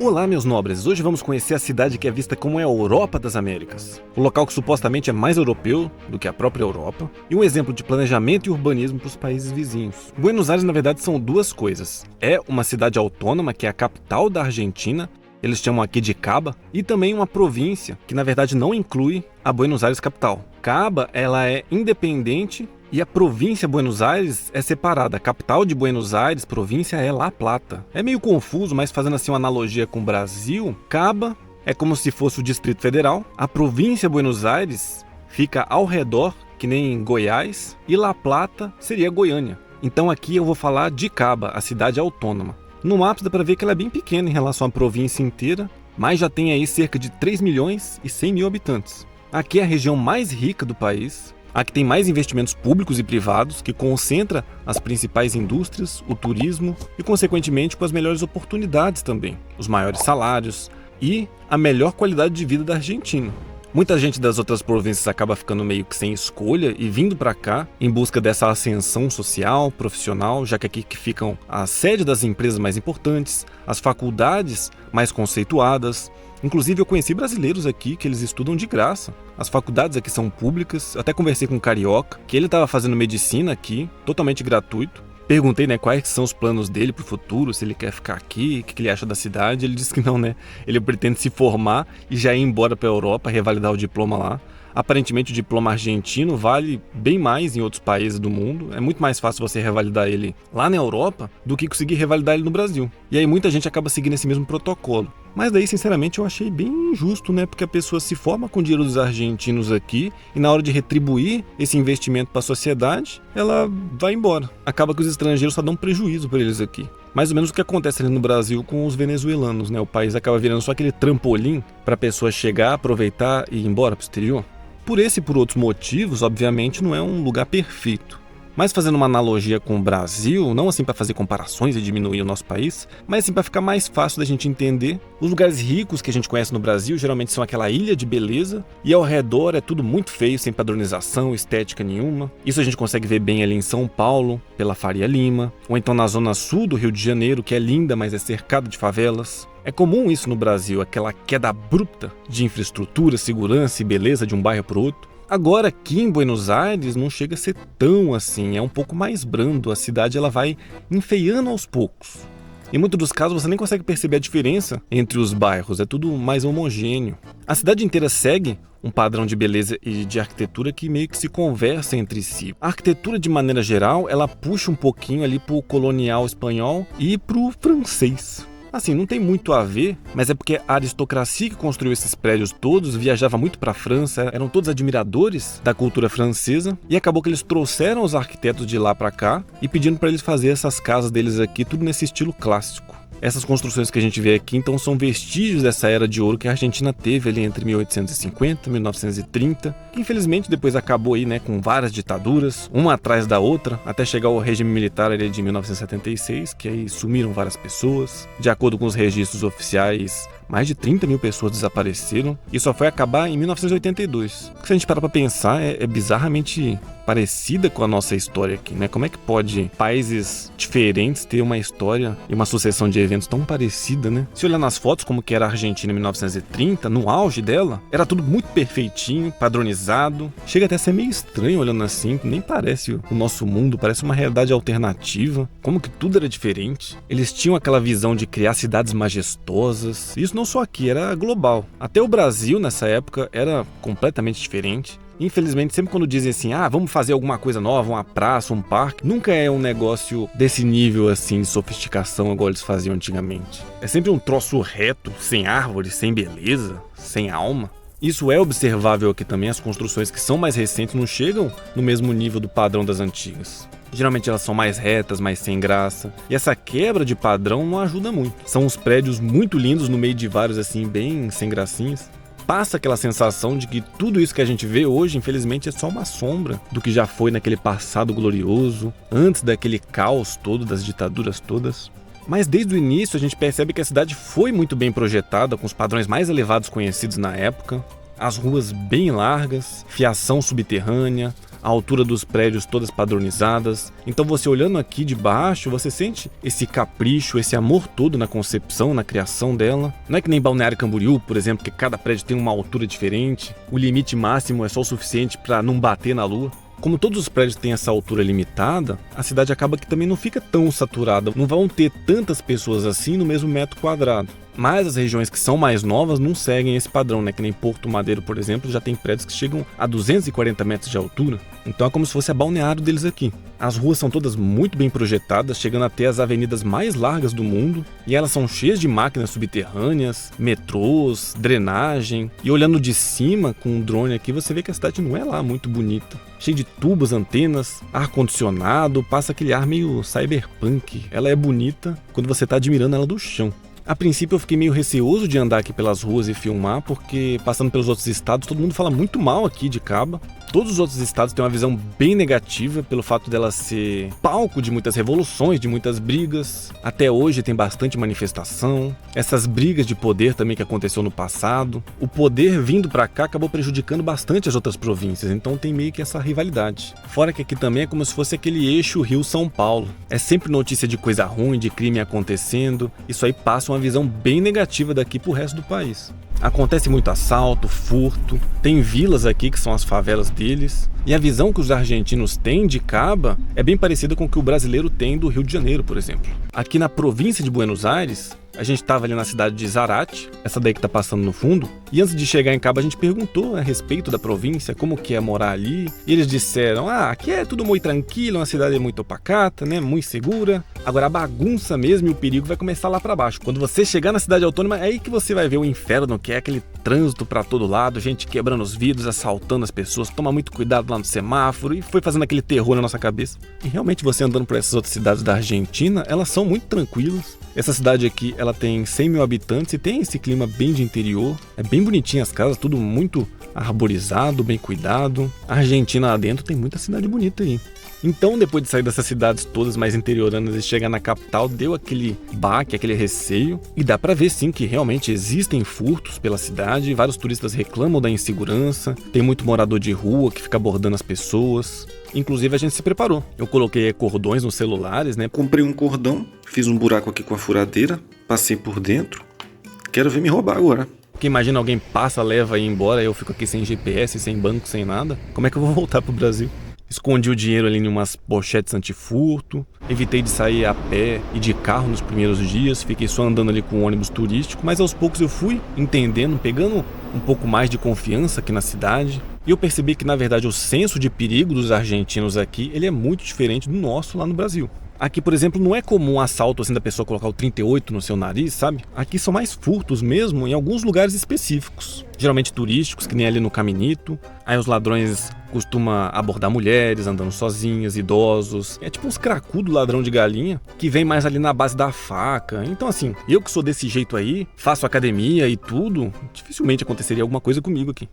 Olá, meus nobres! Hoje vamos conhecer a cidade que é vista como a Europa das Américas. O local que supostamente é mais europeu do que a própria Europa e um exemplo de planejamento e urbanismo para os países vizinhos. Buenos Aires, na verdade, são duas coisas. É uma cidade autônoma, que é a capital da Argentina, eles chamam aqui de Caba, e também uma província, que na verdade não inclui a Buenos Aires capital. Caba, ela é independente e a província Buenos Aires é separada. A capital de Buenos Aires, província, é La Plata. É meio confuso, mas fazendo assim uma analogia com o Brasil, Caba é como se fosse o Distrito Federal, a província Buenos Aires fica ao redor, que nem Goiás, e La Plata seria Goiânia. Então aqui eu vou falar de Caba, a cidade autônoma. No mapa dá para ver que ela é bem pequena em relação à província inteira, mas já tem aí cerca de 3 milhões e 100 mil habitantes. Aqui é a região mais rica do país, a que tem mais investimentos públicos e privados, que concentra as principais indústrias, o turismo e, consequentemente, com as melhores oportunidades também, os maiores salários e a melhor qualidade de vida da Argentina. Muita gente das outras províncias acaba ficando meio que sem escolha e vindo para cá em busca dessa ascensão social, profissional, já que aqui que ficam a sede das empresas mais importantes, as faculdades mais conceituadas. Inclusive eu conheci brasileiros aqui que eles estudam de graça. As faculdades aqui são públicas, até conversei com um carioca, que ele estava fazendo medicina aqui, totalmente gratuito. Perguntei, quais são os planos dele pro futuro, se ele quer ficar aqui, o que ele acha da cidade. Ele disse que não, ele pretende se formar e já ir embora para a Europa, revalidar o diploma lá. Aparentemente o diploma argentino vale bem mais em outros países do mundo. É muito mais fácil você revalidar ele lá na Europa do que conseguir revalidar ele no Brasil. E aí muita gente acaba seguindo esse mesmo protocolo. Mas daí, sinceramente, eu achei bem injusto, porque a pessoa se forma com o dinheiro dos argentinos aqui e na hora de retribuir esse investimento para a sociedade, ela vai embora. Acaba que os estrangeiros só dão prejuízo para eles aqui. Mais ou menos o que acontece ali no Brasil com os venezuelanos, O país acaba virando só aquele trampolim para a pessoa chegar, aproveitar e ir embora para o exterior. Por esse e por outros motivos, obviamente, não é um lugar perfeito. Mas fazendo uma analogia com o Brasil, não assim para fazer comparações e diminuir o nosso país, mas assim para ficar mais fácil da gente entender, os lugares ricos que a gente conhece no Brasil geralmente são aquela ilha de beleza e ao redor é tudo muito feio, sem padronização, estética nenhuma. Isso a gente consegue ver bem ali em São Paulo, pela Faria Lima, ou então na zona sul do Rio de Janeiro, que é linda, mas é cercada de favelas. É comum isso no Brasil, aquela queda abrupta de infraestrutura, segurança e beleza de um bairro para o outro. Agora aqui em Buenos Aires não chega a ser tão assim, é um pouco mais brando, a cidade ela vai enfeiando aos poucos. Em muitos dos casos você nem consegue perceber a diferença entre os bairros, é tudo mais homogêneo. A cidade inteira segue um padrão de beleza e de arquitetura que meio que se conversa entre si. A arquitetura, de maneira geral, ela puxa um pouquinho ali pro colonial espanhol e pro francês. Assim, não tem muito a ver, mas é porque a aristocracia que construiu esses prédios todos viajava muito para a França, eram todos admiradores da cultura francesa e acabou que eles trouxeram os arquitetos de lá para cá e pedindo para eles fazer essas casas deles aqui, tudo nesse estilo clássico. Essas construções que a gente vê aqui, então, são vestígios dessa era de ouro que a Argentina teve ali entre 1850 e 1930, que infelizmente depois acabou aí, com várias ditaduras, uma atrás da outra, até chegar ao regime militar ali de 1976, que aí sumiram várias pessoas. De acordo com os registros oficiais, mais de 30 mil pessoas desapareceram e só foi acabar em 1982. Se a gente parar pra pensar, é bizarramente parecida com a nossa história aqui, Como é que pode países diferentes ter uma história e uma sucessão de eventos tão parecida, Se olhar nas fotos como que era a Argentina em 1930, no auge dela, era tudo muito perfeitinho, padronizado. Chega até a ser meio estranho olhando assim, nem parece o nosso mundo, parece uma realidade alternativa. Como que tudo era diferente. Eles tinham aquela visão de criar cidades majestosas. Isso não só aqui, era global. Até o Brasil, nessa época, era completamente diferente. Infelizmente, sempre quando dizem assim, vamos fazer alguma coisa nova, uma praça, um parque, nunca é um negócio desse nível assim de sofisticação igual eles faziam antigamente. É sempre um troço reto, sem árvores, sem beleza, sem alma. Isso é observável aqui também, as construções que são mais recentes não chegam no mesmo nível do padrão das antigas. Geralmente elas são mais retas, mais sem graça. E essa quebra de padrão não ajuda muito. São uns prédios muito lindos no meio de vários assim, bem sem gracinhas. Passa aquela sensação de que tudo isso que a gente vê hoje, infelizmente, é só uma sombra do que já foi naquele passado glorioso, antes daquele caos todo, das ditaduras todas. Mas desde o início a gente percebe que a cidade foi muito bem projetada, com os padrões mais elevados conhecidos na época. As ruas bem largas, fiação subterrânea, a altura dos prédios todas padronizadas. Então você olhando aqui de baixo, você sente esse capricho, esse amor todo na concepção, na criação dela. Não é que nem Balneário Camboriú, por exemplo, que cada prédio tem uma altura diferente. O limite máximo é só o suficiente para não bater na lua. Como todos os prédios têm essa altura limitada, a cidade acaba que também não fica tão saturada. Não vão ter tantas pessoas assim no mesmo metro quadrado. Mas as regiões que são mais novas não seguem esse padrão, né? Que nem Porto Madeiro, por exemplo, já tem prédios que chegam a 240 metros de altura. Então é como se fosse a balneário deles aqui. As ruas são todas muito bem projetadas, chegando até as avenidas mais largas do mundo. E elas são cheias de máquinas subterrâneas, metrôs, drenagem. E olhando de cima, com um drone aqui, você vê que a cidade não é lá muito bonita. Cheia de tubos, antenas, ar-condicionado, passa aquele ar meio cyberpunk. Ela é bonita quando você está admirando ela do chão. A princípio eu fiquei meio receoso de andar aqui pelas ruas e filmar, porque passando pelos outros estados, todo mundo fala muito mal aqui de Caba. Todos os outros estados têm uma visão bem negativa pelo fato dela ser palco de muitas revoluções, de muitas brigas. Até hoje tem bastante manifestação. Essas brigas de poder também que aconteceu no passado. O poder vindo pra cá acabou prejudicando bastante as outras províncias, então tem meio que essa rivalidade. Fora que aqui também é como se fosse aquele eixo Rio-São Paulo. É sempre notícia de coisa ruim, de crime acontecendo. Isso aí passa uma visão bem negativa daqui pro resto do país. Acontece muito assalto, furto, tem vilas aqui que são as favelas deles. E a visão que os argentinos têm de Caba é bem parecida com o que o brasileiro tem do Rio de Janeiro, por exemplo. Aqui na província de Buenos Aires, a gente estava ali na cidade de Zarate, essa daí que tá passando no fundo, e antes de chegar em Caba a gente perguntou a respeito da província, como que é morar ali, e eles disseram, aqui é tudo muito tranquilo, uma cidade muito pacata, né, muito segura. Agora a bagunça mesmo e o perigo vai começar lá pra baixo. Quando você chegar na cidade autônoma, é aí que você vai ver o inferno, que é aquele trânsito pra todo lado, gente quebrando os vidros, assaltando as pessoas, toma muito cuidado lá no semáforo, e foi fazendo aquele terror na nossa cabeça. E realmente você andando por essas outras cidades da Argentina, elas são muito tranquilas. Essa cidade aqui, ela tem 100 mil habitantes e tem esse clima bem de interior. É bem bonitinho as casas, tudo muito arborizado, bem cuidado. A Argentina lá dentro tem muita cidade bonita aí. Então, depois de sair dessas cidades todas mais interioranas e chegar na capital, deu aquele baque, aquele receio. E dá pra ver sim que realmente existem furtos pela cidade, vários turistas reclamam da insegurança, tem muito morador de rua que fica abordando as pessoas. Inclusive a gente se preparou. Eu coloquei cordões nos celulares, né? Comprei um cordão, fiz um buraco aqui com a furadeira, passei por dentro. Quero ver me roubar agora. Porque imagina alguém passa, leva e ir embora, eu fico aqui sem GPS, sem banco, sem nada. Como é que eu vou voltar pro Brasil? Escondi o dinheiro ali em umas pochetes antifurto, evitei de sair a pé e de carro nos primeiros dias, fiquei só andando ali com o ônibus turístico, mas aos poucos eu fui entendendo, pegando um pouco mais de confiança aqui na cidade. E eu percebi que, na verdade, o senso de perigo dos argentinos aqui, ele é muito diferente do nosso lá no Brasil. Aqui, por exemplo, não é comum um assalto assim da pessoa colocar o 38 no seu nariz, sabe? Aqui são mais furtos mesmo em alguns lugares específicos. Geralmente turísticos, que nem ali no Caminito. Aí os ladrões costumam abordar mulheres andando sozinhas, idosos. É tipo uns cracudos ladrão de galinha, que vem mais ali na base da faca. Então assim, eu que sou desse jeito aí, faço academia e tudo, dificilmente aconteceria alguma coisa comigo aqui.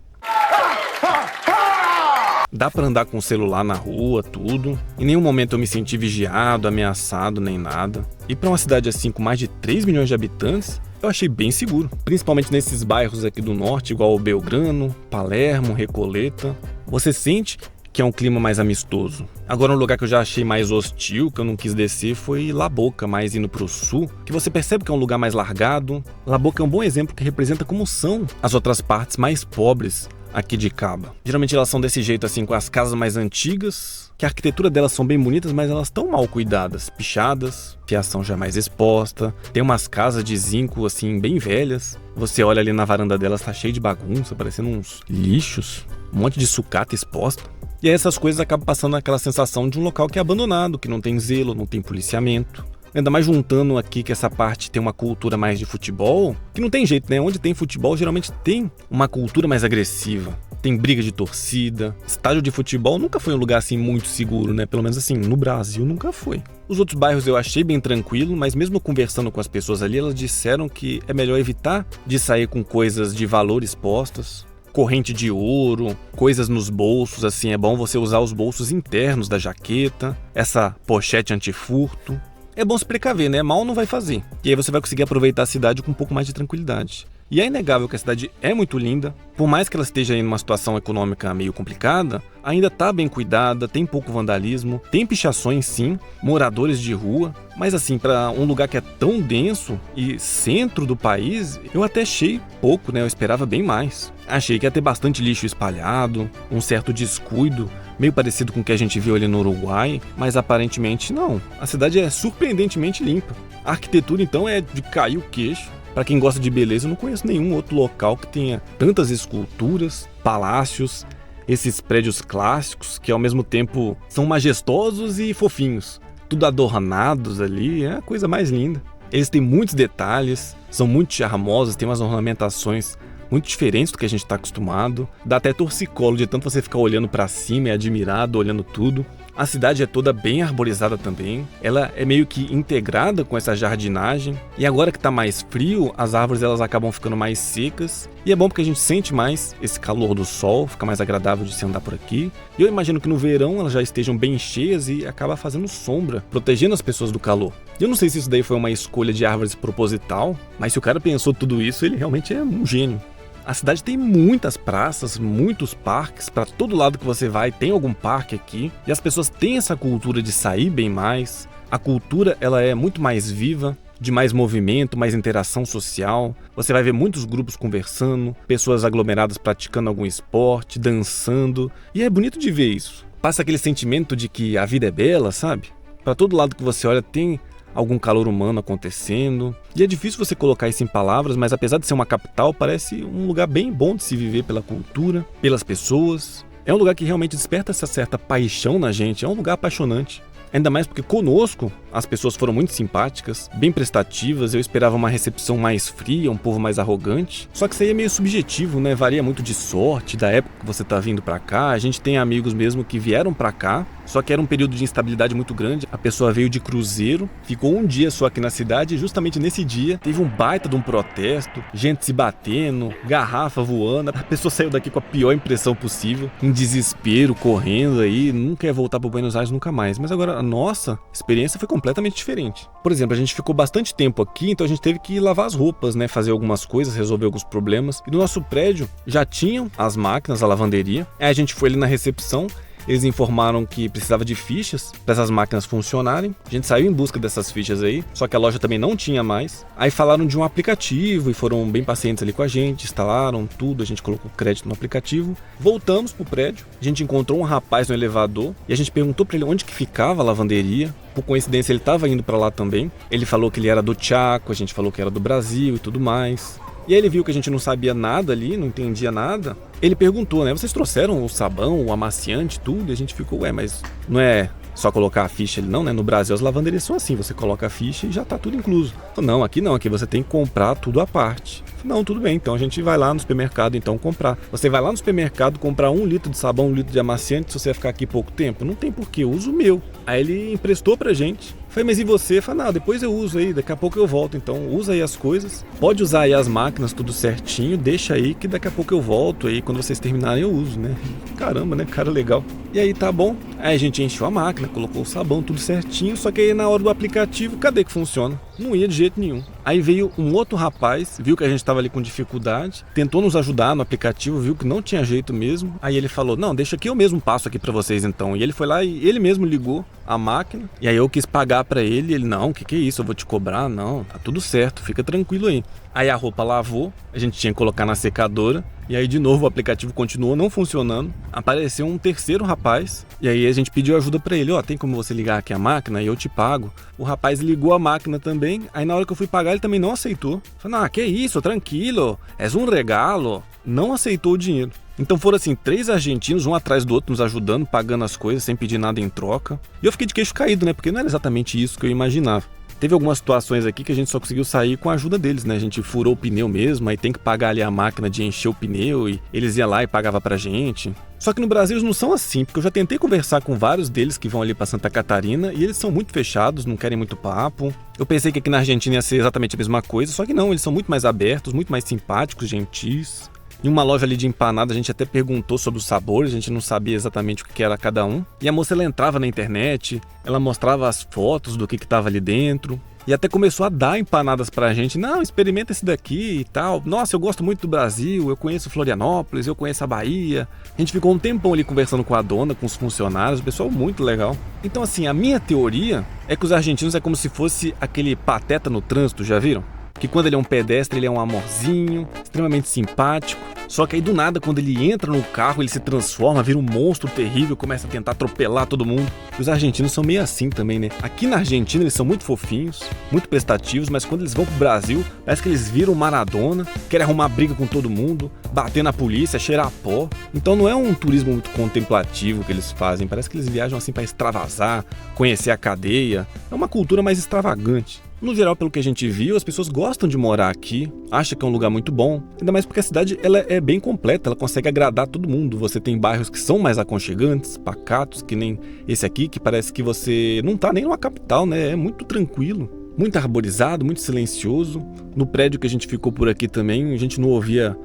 Dá pra andar com o celular na rua, tudo. Em nenhum momento eu me senti vigiado, ameaçado, nem nada. E pra uma cidade assim com mais de 3 milhões de habitantes, eu achei bem seguro. Principalmente nesses bairros aqui do norte, igual o Belgrano, Palermo, Recoleta. Você sente que é um clima mais amistoso. Agora um lugar que eu já achei mais hostil, que eu não quis descer, foi La Boca, mais indo pro sul, que você percebe que é um lugar mais largado. La Boca é um bom exemplo que representa como são as outras partes mais pobres aqui de Caba. Geralmente elas são desse jeito assim, com as casas mais antigas, que a arquitetura delas são bem bonitas, mas elas estão mal cuidadas, pichadas, fiação já mais exposta, tem umas casas de zinco assim bem velhas, você olha ali na varanda delas, tá cheio de bagunça, parecendo uns lixos, um monte de sucata exposta. E aí essas coisas acabam passando aquela sensação de um local que é abandonado, que não tem zelo, não tem policiamento. Ainda mais juntando aqui que essa parte tem uma cultura mais de futebol, que não tem jeito, né? Onde tem futebol, geralmente tem uma cultura mais agressiva. Tem briga de torcida. Estádio de futebol nunca foi um lugar assim muito seguro, né? Pelo menos assim, no Brasil nunca foi. Os outros bairros eu achei bem tranquilo, mas mesmo conversando com as pessoas ali, elas disseram que é melhor evitar de sair com coisas de valor expostas. Corrente de ouro, coisas nos bolsos, assim, é bom você usar os bolsos internos da jaqueta, essa pochete antifurto. É bom se precaver, né? Mal não vai fazer. E aí você vai conseguir aproveitar a cidade com um pouco mais de tranquilidade. E é inegável que a cidade é muito linda, por mais que ela esteja em uma situação econômica meio complicada, ainda está bem cuidada, tem pouco vandalismo, tem pichações sim, moradores de rua, mas assim, para um lugar que é tão denso e centro do país, eu até achei pouco, né? Eu esperava bem mais. Achei que ia ter bastante lixo espalhado, um certo descuido, meio parecido com o que a gente viu ali no Uruguai, mas aparentemente não. A cidade é surpreendentemente limpa. A arquitetura então é de cair o queixo. Para quem gosta de beleza, eu não conheço nenhum outro local que tenha tantas esculturas, palácios, esses prédios clássicos que ao mesmo tempo são majestosos e fofinhos. Tudo adornados ali, é a coisa mais linda. Eles têm muitos detalhes, são muito charmosos, têm umas ornamentações muito diferentes do que a gente está acostumado. Dá até torcicolo de tanto você ficar olhando para cima e admirado, olhando tudo. A cidade é toda bem arborizada também, ela é meio que integrada com essa jardinagem, e agora que está mais frio, as árvores elas acabam ficando mais secas, e é bom porque a gente sente mais esse calor do sol, fica mais agradável de se andar por aqui. E eu imagino que no verão elas já estejam bem cheias e acaba fazendo sombra, protegendo as pessoas do calor. Eu não sei se isso daí foi uma escolha de árvores proposital, mas se o cara pensou tudo isso, ele realmente é um gênio. A cidade tem muitas praças, muitos parques, para todo lado que você vai tem algum parque aqui, e as pessoas têm essa cultura de sair bem mais. A cultura ela é muito mais viva, de mais movimento, mais interação social. Você vai ver muitos grupos conversando, pessoas aglomeradas praticando algum esporte, dançando, e é bonito de ver isso. Passa aquele sentimento de que a vida é bela, sabe? Para todo lado que você olha tem algum calor humano acontecendo. E é difícil você colocar isso em palavras, mas apesar de ser uma capital, parece um lugar bem bom de se viver pela cultura, pelas pessoas. É um lugar que realmente desperta essa certa paixão na gente, é um lugar apaixonante. Ainda mais porque conosco as pessoas foram muito simpáticas, bem prestativas, eu esperava uma recepção mais fria, um povo mais arrogante. Só que isso aí é meio subjetivo, né? Varia muito de sorte, da época que você tá vindo pra cá. A gente tem amigos mesmo que vieram pra cá, só que era um período de instabilidade muito grande. A pessoa veio de cruzeiro, ficou um dia só aqui na cidade e justamente nesse dia teve um baita de um protesto, gente se batendo, garrafa voando. A pessoa saiu daqui com a pior impressão possível, em desespero, correndo aí, não quer voltar pro Buenos Aires nunca mais. Mas agora a nossa experiência foi completamente diferente. Por exemplo, a gente ficou bastante tempo aqui, então a gente teve que lavar as roupas, né, fazer algumas coisas, resolver alguns problemas. E no nosso prédio já tinham as máquinas, a lavanderia. Aí a gente foi ali na recepção. Eles informaram que precisava de fichas para essas máquinas funcionarem. A gente saiu em busca dessas fichas aí, só que a loja também não tinha mais. Aí falaram de um aplicativo e foram bem pacientes ali com a gente, instalaram tudo, a gente colocou crédito no aplicativo. Voltamos pro prédio, a gente encontrou um rapaz no elevador e a gente perguntou para ele onde que ficava a lavanderia. Por coincidência ele estava indo para lá também. Ele falou que ele era do Chaco, a gente falou que era do Brasil e tudo mais. E aí ele viu que a gente não sabia nada ali, não entendia nada. Ele perguntou, né, vocês trouxeram o sabão, o amaciante, tudo? E a gente ficou, mas não é só colocar a ficha ali não, né? No Brasil as lavanderias são assim, você coloca a ficha e já tá tudo incluso. Não, aqui você tem que comprar tudo à parte. Não, tudo bem, então a gente vai lá no supermercado então comprar. Você vai lá no supermercado comprar 1 litro de sabão, 1 litro de amaciante, se você vai ficar aqui pouco tempo? Não tem porquê, eu uso o meu. Aí ele emprestou pra gente. Falei, mas e você? Falei, não, depois eu uso aí, daqui a pouco eu volto. Então usa aí as coisas, pode usar aí as máquinas tudo certinho, deixa aí que daqui a pouco eu volto aí, quando vocês terminarem eu uso, né? Caramba, né? Cara legal. E aí tá bom, aí a gente encheu a máquina, colocou o sabão tudo certinho, só que aí na hora do aplicativo, cadê que funciona? Não ia de jeito nenhum. Aí veio um outro rapaz, viu que a gente tava ali com dificuldade, tentou nos ajudar no aplicativo, viu que não tinha jeito mesmo. Aí ele falou, não, deixa que eu mesmo passo aqui pra vocês então. E ele foi lá e ele mesmo ligou a máquina. E aí eu quis pagar pra ele, e ele, não, que é isso, eu vou te cobrar? Não, tá tudo certo, fica tranquilo aí. Aí a roupa lavou, a gente tinha que colocar na secadora. E aí de novo o aplicativo continuou não funcionando. Apareceu um terceiro rapaz. E aí a gente pediu ajuda pra ele. Tem como você ligar aqui a máquina e eu te pago. O rapaz ligou a máquina também. Aí na hora que eu fui pagar ele também não aceitou. Falei, que isso, tranquilo, é um regalo. Não aceitou o dinheiro. Então foram assim, 3 argentinos, um atrás do outro, nos ajudando, pagando as coisas, sem pedir nada em troca. E eu fiquei de queixo caído, né? Porque não era exatamente isso que eu imaginava. Teve algumas situações aqui que a gente só conseguiu sair com a ajuda deles, né? A gente furou o pneu mesmo, aí tem que pagar ali a máquina de encher o pneu e eles iam lá e pagavam pra gente. Só que no Brasil eles não são assim, porque eu já tentei conversar com vários deles que vão ali pra Santa Catarina e eles são muito fechados, não querem muito papo. Eu pensei que aqui na Argentina ia ser exatamente a mesma coisa, só que não, eles são muito mais abertos, muito mais simpáticos, gentis. Em uma loja ali de empanada, a gente até perguntou sobre os sabores, a gente não sabia exatamente o que era cada um. E a moça, ela entrava na internet, ela mostrava as fotos do que estava ali dentro. E até começou a dar empanadas pra gente. Não, experimenta esse daqui e tal. Nossa, eu gosto muito do Brasil, eu conheço Florianópolis, eu conheço a Bahia. A gente ficou um tempão ali conversando com a dona, com os funcionários, o pessoal muito legal. Então assim, a minha teoria é que os argentinos é como se fosse aquele pateta no trânsito, já viram? Que quando ele é um pedestre, ele é um amorzinho, extremamente simpático. Só que aí do nada, quando ele entra no carro, ele se transforma, vira um monstro terrível, começa a tentar atropelar todo mundo. E os argentinos são meio assim também, né? Aqui na Argentina eles são muito fofinhos, muito prestativos, mas quando eles vão pro Brasil, parece que eles viram Maradona, querem arrumar briga com todo mundo, bater na polícia, cheirar pó. Então não é um turismo muito contemplativo que eles fazem, parece que eles viajam assim para extravasar, conhecer a cadeia. É uma cultura mais extravagante. No geral, pelo que a gente viu, as pessoas gostam de morar aqui, acham que é um lugar muito bom, ainda mais porque a cidade ela é bem completa, ela consegue agradar todo mundo. Você tem bairros que são mais aconchegantes, pacatos, que nem esse aqui, que parece que você não tá nem numa capital, né? É muito tranquilo, muito arborizado, muito silencioso. No prédio que a gente ficou por aqui também, a gente não ouvia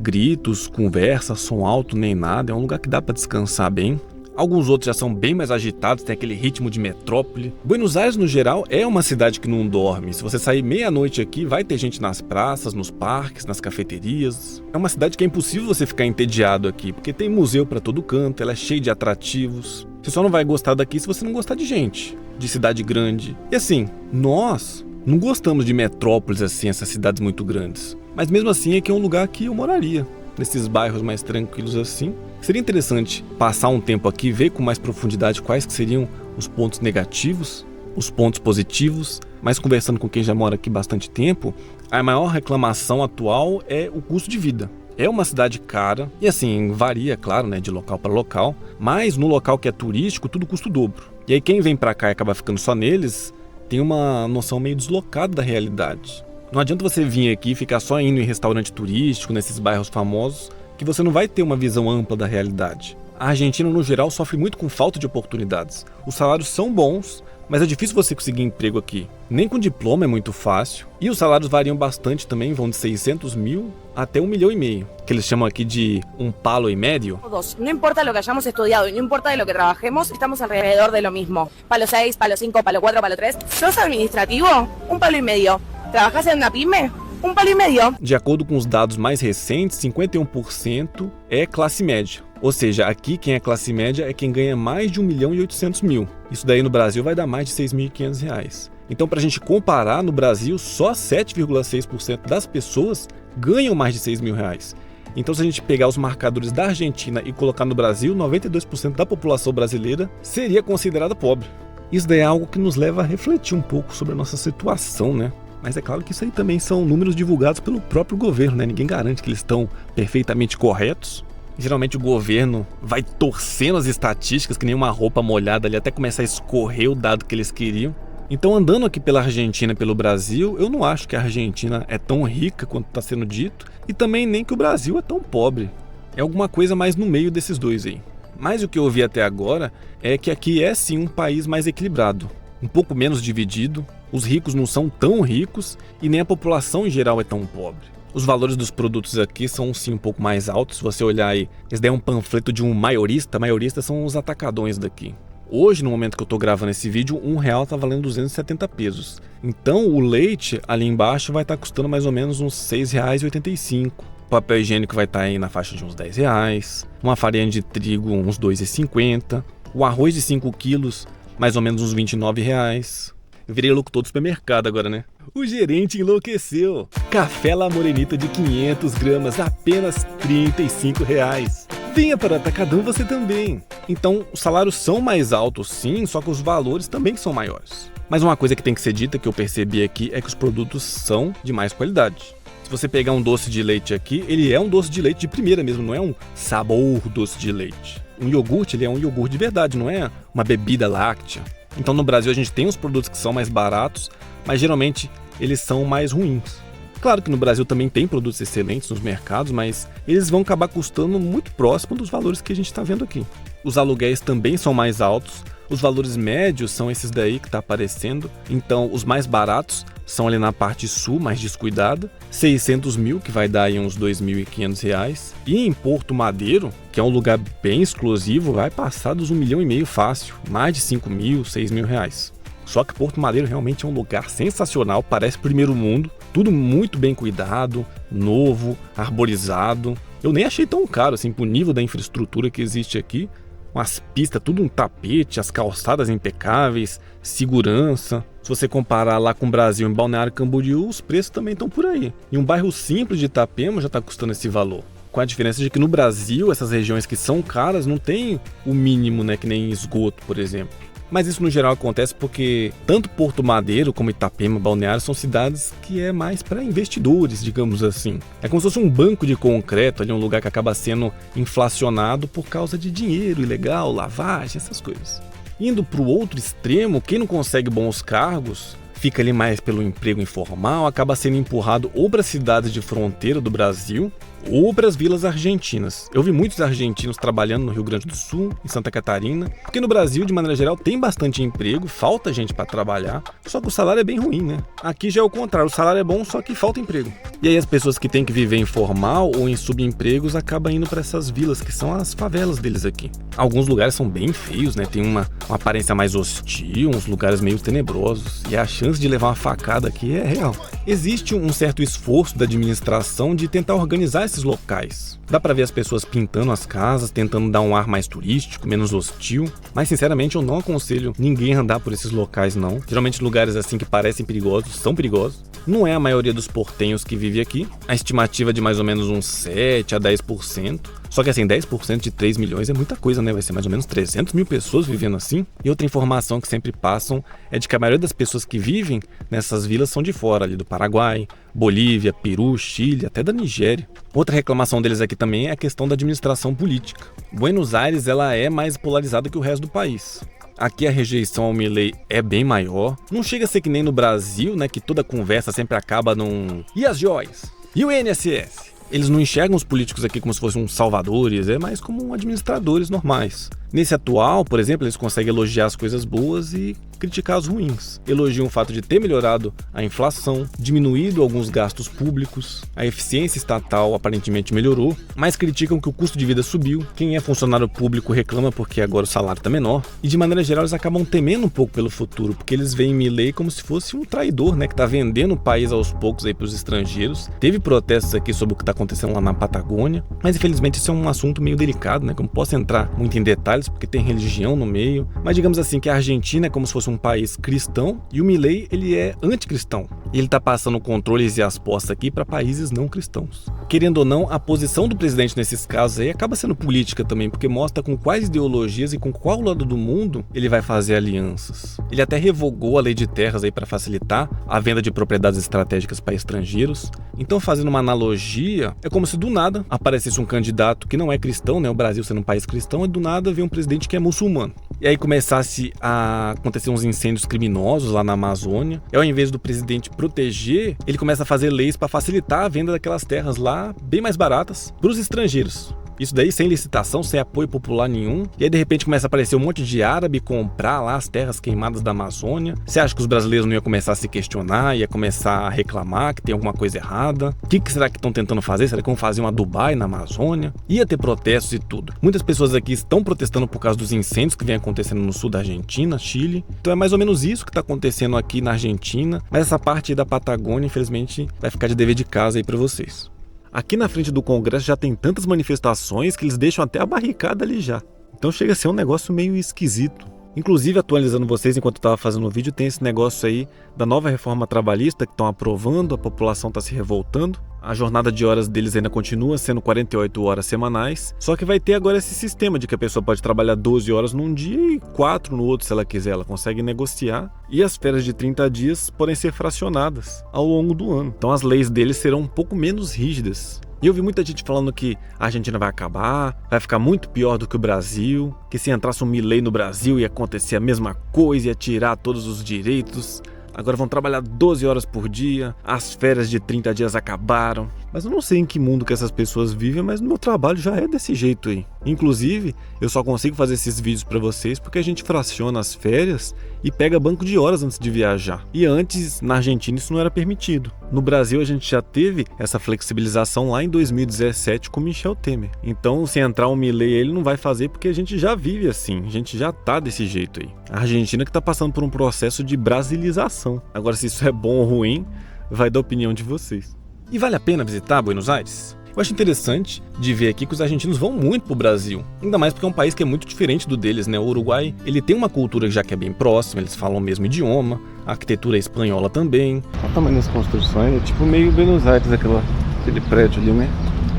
gritos, conversa, som alto, nem nada. É um lugar que dá para descansar bem. Alguns outros já são bem mais agitados, tem aquele ritmo de metrópole. Buenos Aires, no geral, é uma cidade que não dorme. Se você sair meia-noite aqui, vai ter gente nas praças, nos parques, nas cafeterias. É uma cidade que é impossível você ficar entediado aqui, porque tem museu pra todo canto, ela é cheia de atrativos. Você só não vai gostar daqui se você não gostar de gente, de cidade grande. E assim, nós não gostamos de metrópoles assim, essas cidades muito grandes. Mas mesmo assim, aqui é um lugar que eu moraria. Nesses bairros mais tranquilos assim. Seria interessante passar um tempo aqui e ver com mais profundidade quais que seriam os pontos negativos, os pontos positivos, mas conversando com quem já mora aqui bastante tempo, a maior reclamação atual é o custo de vida. É uma cidade cara, e assim, varia, claro, né, de local para local, mas no local que é turístico, tudo custa o dobro. E aí quem vem para cá e acaba ficando só neles, tem uma noção meio deslocada da realidade. Não adianta você vir aqui e ficar só indo em restaurante turístico, nesses bairros famosos, que você não vai ter uma visão ampla da realidade. A Argentina, no geral, sofre muito com falta de oportunidades. Os salários são bons, mas é difícil você conseguir emprego aqui. Nem com diploma é muito fácil. E os salários variam bastante também, vão de 600 mil até 1,5 milhão, que eles chamam aqui de um palo e medio. No importa lo que hayamos estudiado y no importa de lo que trabajemos, estamos alrededor de lo mismo. Palo 6, palo 5, palo 4, palo 3. ¿Sos administrativo? 1,5 milhão. Trabajas en una pyme? 1,5 milhão. De acordo com os dados mais recentes, 51% é classe média. Ou seja, aqui quem é classe média é quem ganha mais de 1,8 milhão. Isso daí no Brasil vai dar mais de R$6.500. Então, para a gente comparar, no Brasil, só 7,6% das pessoas ganham mais de R$6.000. Então, se a gente pegar os marcadores da Argentina e colocar no Brasil, 92% da população brasileira seria considerada pobre. Isso daí é algo que nos leva a refletir um pouco sobre a nossa situação, né? Mas é claro que isso aí também são números divulgados pelo próprio governo, né? Ninguém garante que eles estão perfeitamente corretos. Geralmente o governo vai torcendo as estatísticas que nem uma roupa molhada ali até começar a escorrer o dado que eles queriam. Então, andando aqui pela Argentina e pelo Brasil, eu não acho que a Argentina é tão rica quanto está sendo dito e também nem que o Brasil é tão pobre. É alguma coisa mais no meio desses dois aí. Mas o que eu ouvi até agora é que aqui é sim um país mais equilibrado, um pouco menos dividido, os ricos não são tão ricos e nem a população em geral é tão pobre. Os valores dos produtos aqui são sim um pouco mais altos. Se você olhar aí, esse daí é um panfleto de um maiorista. Maioristas são os atacadões daqui. Hoje, no momento que eu tô gravando esse vídeo, R$1 tá valendo 270 pesos. Então o leite ali embaixo vai estar custando mais ou menos uns R$6,85. O papel higiênico vai estar aí na faixa de uns R$10. Uma farinha de trigo uns R$2,50. O arroz de 5 quilos, mais ou menos uns R$29. Eu virei locutor do supermercado agora, né? O gerente enlouqueceu. Café La Morenita de 500 gramas, apenas R$35. Venha para o Atacadão você também. Então, os salários são mais altos sim, só que os valores também são maiores. Mas uma coisa que tem que ser dita, que eu percebi aqui, é que os produtos são de mais qualidade. Se você pegar um doce de leite aqui, ele é um doce de leite de primeira mesmo, não é um sabor doce de leite. Um iogurte, ele é um iogurte de verdade, não é uma bebida láctea. Então no Brasil a gente tem uns produtos que são mais baratos, mas geralmente eles são mais ruins. Claro que no Brasil também tem produtos excelentes nos mercados, mas eles vão acabar custando muito próximo dos valores que a gente está vendo aqui. Os aluguéis também são mais altos, os valores médios são esses daí que está aparecendo, então os mais baratos são ali na parte sul, mais descuidada, 600 mil, que vai dar aí uns R$2.500, e em Porto Madeiro, que é um lugar bem exclusivo, vai passar dos R$1,5 milhão fácil, mais de 5 mil, 6 mil reais. Só que Porto Madeiro realmente é um lugar sensacional, parece primeiro mundo, tudo muito bem cuidado, novo, arborizado. Eu nem achei tão caro assim pro nível da infraestrutura que existe aqui. Umas pistas, tudo um tapete, as calçadas impecáveis, segurança. Se você comparar lá com o Brasil, em Balneário Camboriú, os preços também estão por aí. E um bairro simples de Itapema já está custando esse valor. Com a diferença de que no Brasil, essas regiões que são caras não tem o mínimo, né, que nem esgoto, por exemplo. Mas isso no geral acontece porque tanto Porto Madeiro como Itapema, Balneário são cidades que é mais para investidores, digamos assim. É como se fosse um banco de concreto, ali um lugar que acaba sendo inflacionado por causa de dinheiro ilegal, lavagem, essas coisas. Indo para o outro extremo, quem não consegue bons cargos fica ali mais pelo emprego informal, acaba sendo empurrado ou para cidades de fronteira do Brasil ou para as vilas argentinas. Eu vi muitos argentinos trabalhando no Rio Grande do Sul, em Santa Catarina, porque no Brasil, de maneira geral, tem bastante emprego, falta gente para trabalhar, só que o salário é bem ruim, né? Aqui já é o contrário, o salário é bom, só que falta emprego. E aí as pessoas que têm que viver informal ou em subempregos acabam indo para essas vilas, que são as favelas deles aqui. Alguns lugares são bem feios, né? Tem uma aparência mais hostil, uns lugares meio tenebrosos, e a chance de levar uma facada aqui é real. Existe um certo esforço da administração de tentar organizar esses locais. Dá pra ver as pessoas pintando as casas, tentando dar um ar mais turístico, menos hostil, mas sinceramente eu não aconselho ninguém andar por esses locais não. Geralmente lugares assim que parecem perigosos, são perigosos. Não é a maioria dos portenhos que vive aqui, a estimativa é de mais ou menos uns 7 a 10%. Só que assim, 10% de 3 milhões é muita coisa, né? Vai ser mais ou menos 300 mil pessoas vivendo assim. E outra informação que sempre passam é de que a maioria das pessoas que vivem nessas vilas são de fora, ali do Paraguai, Bolívia, Peru, Chile, até da Nigéria. Outra reclamação deles aqui também é a questão da administração política. Buenos Aires, ela é mais polarizada que o resto do país. Aqui a rejeição ao Milei é bem maior. Não chega a ser que nem no Brasil, né? Que toda conversa sempre acaba num... E as joias? E o INSS? Eles não enxergam os políticos aqui como se fossem uns salvadores, é mais como administradores normais. Nesse atual, por exemplo, eles conseguem elogiar as coisas boas e criticar as ruins. Elogiam o fato de ter melhorado a inflação, diminuído alguns gastos públicos, a eficiência estatal aparentemente melhorou, mas criticam que o custo de vida subiu, quem é funcionário público reclama porque agora o salário está menor, e de maneira geral eles acabam temendo um pouco pelo futuro, porque eles veem Milei como se fosse um traidor, né, que está vendendo o país aos poucos aí para os estrangeiros. Teve protestos aqui sobre o que está acontecendo lá na Patagônia, mas infelizmente isso é um assunto meio delicado, né, que eu não posso entrar muito em detalhes, porque tem religião no meio, mas digamos assim que a Argentina é como se fosse um país cristão e o Milei, ele é anticristão. E ele está passando controles e as postas aqui para países não cristãos. Querendo ou não, a posição do presidente nesses casos aí acaba sendo política também, porque mostra com quais ideologias e com qual lado do mundo ele vai fazer alianças. Ele até revogou a lei de terras aí para facilitar a venda de propriedades estratégicas para estrangeiros. Então, fazendo uma analogia, é como se do nada aparecesse um candidato que não é cristão, né? O Brasil sendo um país cristão, e do nada vem um presidente que é muçulmano. E aí começasse a acontecer uns incêndios criminosos lá na Amazônia. E ao invés do presidente proteger, ele começa a fazer leis para facilitar a venda daquelas terras lá, bem mais baratas, para os estrangeiros. Isso daí sem licitação, sem apoio popular nenhum. E aí de repente começa a aparecer um monte de árabe comprar lá as terras queimadas da Amazônia. Você acha que os brasileiros não iam começar a se questionar, ia começar a reclamar que tem alguma coisa errada? O que será que estão tentando fazer? Será que vão fazer uma Dubai na Amazônia? Ia ter protestos e tudo. Muitas pessoas aqui estão protestando por causa dos incêndios que vem acontecendo no sul da Argentina, Chile. Então é mais ou menos isso que está acontecendo aqui na Argentina. Mas essa parte aí da Patagônia, infelizmente, vai ficar de dever de casa aí para vocês. Aqui na frente do Congresso já tem tantas manifestações que eles deixam até a barricada ali já. Então chega a ser um negócio meio esquisito. Inclusive, atualizando vocês enquanto eu estava fazendo o vídeo, tem esse negócio aí da nova reforma trabalhista que estão aprovando, a população está se revoltando. A jornada de horas deles ainda continua sendo 48 horas semanais, só que vai ter agora esse sistema de que a pessoa pode trabalhar 12 horas num dia e 4 no outro se ela quiser, ela consegue negociar. E as férias de 30 dias podem ser fracionadas ao longo do ano. Então as leis deles serão um pouco menos rígidas. E eu vi muita gente falando que a Argentina vai acabar, vai ficar muito pior do que o Brasil, que se entrasse um Milei no Brasil ia acontecer a mesma coisa, ia tirar todos os direitos. Agora vão trabalhar 12 horas por dia, as férias de 30 dias acabaram. Mas eu não sei em que mundo que essas pessoas vivem, mas no meu trabalho já é desse jeito aí. Inclusive, eu só consigo fazer esses vídeos pra vocês porque a gente fraciona as férias e pega banco de horas antes de viajar. E antes, na Argentina, isso não era permitido. No Brasil, a gente já teve essa flexibilização lá em 2017 com Michel Temer. Então, se entrar um Milei, ele não vai fazer porque a gente já vive assim, a gente já tá desse jeito aí. A Argentina que tá passando por um processo de brasilização. Agora, se isso é bom ou ruim, vai da opinião de vocês. E vale a pena visitar Buenos Aires? Eu acho interessante de ver aqui que os argentinos vão muito pro Brasil, ainda mais porque é um país que é muito diferente do deles, né? O Uruguai, ele tem uma cultura já que é bem próxima, eles falam o mesmo idioma, a arquitetura é espanhola também. Olha o tamanho das construções, é tipo meio Buenos Aires, aquele prédio ali, né?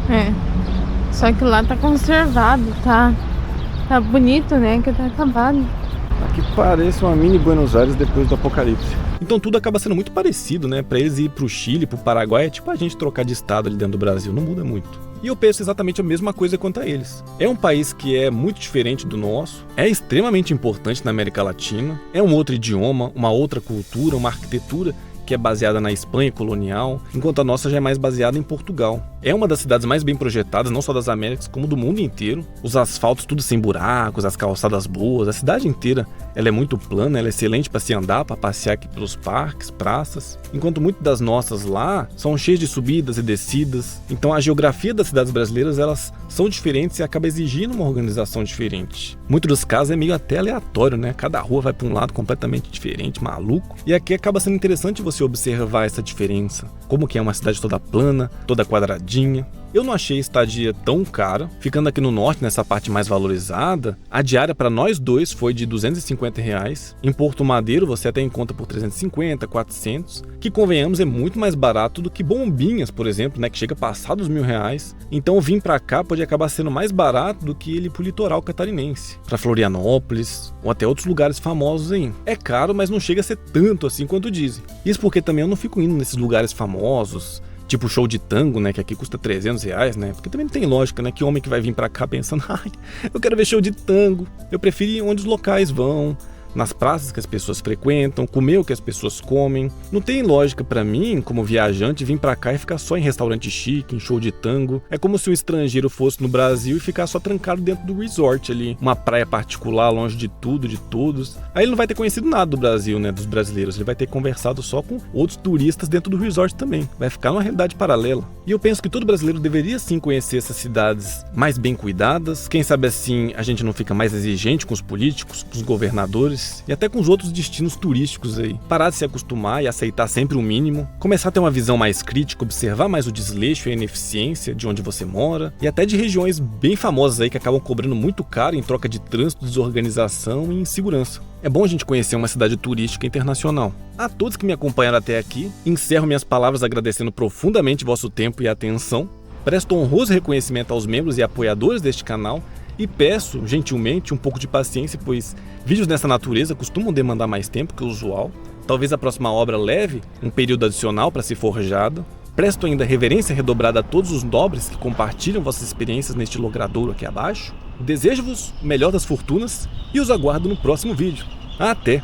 É, só que lá tá conservado, tá bonito, né? Que tá acabado. Aqui parece uma mini Buenos Aires depois do apocalipse. Então tudo acaba sendo muito parecido, né? Pra eles ir pro Chile, pro Paraguai, é tipo a gente trocar de estado ali dentro do Brasil, não muda muito. E eu penso exatamente a mesma coisa quanto a eles. É um país que é muito diferente do nosso, é extremamente importante na América Latina, é um outro idioma, uma outra cultura, uma arquitetura que é baseada na Espanha colonial, enquanto a nossa já é mais baseada em Portugal. É uma das cidades mais bem projetadas, não só das Américas, como do mundo inteiro. Os asfaltos tudo sem buracos, as calçadas boas, a cidade inteira ela é muito plana, ela é excelente para se andar, para passear aqui pelos parques, praças. Enquanto muitas das nossas lá são cheias de subidas e descidas. Então a geografia das cidades brasileiras elas são diferentes e acaba exigindo uma organização diferente. Muitos dos casos é meio até aleatório, né? Cada rua vai para um lado completamente diferente, maluco. E aqui acaba sendo interessante você observar essa diferença. Como que é uma cidade toda plana, toda quadradinha. Eu não achei a estadia tão cara. Ficando aqui no norte, nessa parte mais valorizada, a diária para nós dois foi de R$250. Em Porto Madeiro você até encontra por 350, 400, que convenhamos é muito mais barato do que Bombinhas, por exemplo, né, que chega a passar dos R$1.000. Então vir para cá pode acabar sendo mais barato do que ele pro litoral catarinense, para Florianópolis ou até outros lugares famosos aí. É caro, mas não chega a ser tanto assim quanto dizem. Isso porque também eu não fico indo nesses lugares famosos, tipo show de tango, né, que aqui custa R$300, né, porque também não tem lógica, né, que homem que vai vir pra cá pensando, ai, eu quero ver show de tango, eu prefiro ir onde os locais vão, nas praças que as pessoas frequentam, comer o que as pessoas comem. Não tem lógica pra mim, como viajante, vir pra cá e ficar só em restaurante chique, em show de tango. É como se um estrangeiro fosse no Brasil e ficar só trancado dentro do resort ali, uma praia particular, longe de tudo, de todos. Aí ele não vai ter conhecido nada do Brasil, né, dos brasileiros, ele vai ter conversado só com outros turistas dentro do resort também. Vai ficar uma realidade paralela. E eu penso que todo brasileiro deveria sim conhecer essas cidades mais bem cuidadas. Quem sabe assim a gente não fica mais exigente com os políticos, com os governadores e até com os outros destinos turísticos aí. Parar de se acostumar e aceitar sempre o mínimo, começar a ter uma visão mais crítica, observar mais o desleixo e a ineficiência de onde você mora e até de regiões bem famosas aí que acabam cobrando muito caro em troca de trânsito, desorganização e insegurança. É bom a gente conhecer uma cidade turística internacional. A todos que me acompanharam até aqui, encerro minhas palavras agradecendo profundamente vosso tempo e atenção. Presto honroso reconhecimento aos membros e apoiadores deste canal e peço, gentilmente, um pouco de paciência, pois vídeos dessa natureza costumam demandar mais tempo que o usual. Talvez a próxima obra leve um período adicional para ser forjada. Presto ainda reverência redobrada a todos os nobres que compartilham vossas experiências neste logradouro aqui abaixo. Desejo-vos o melhor das fortunas e os aguardo no próximo vídeo. Até!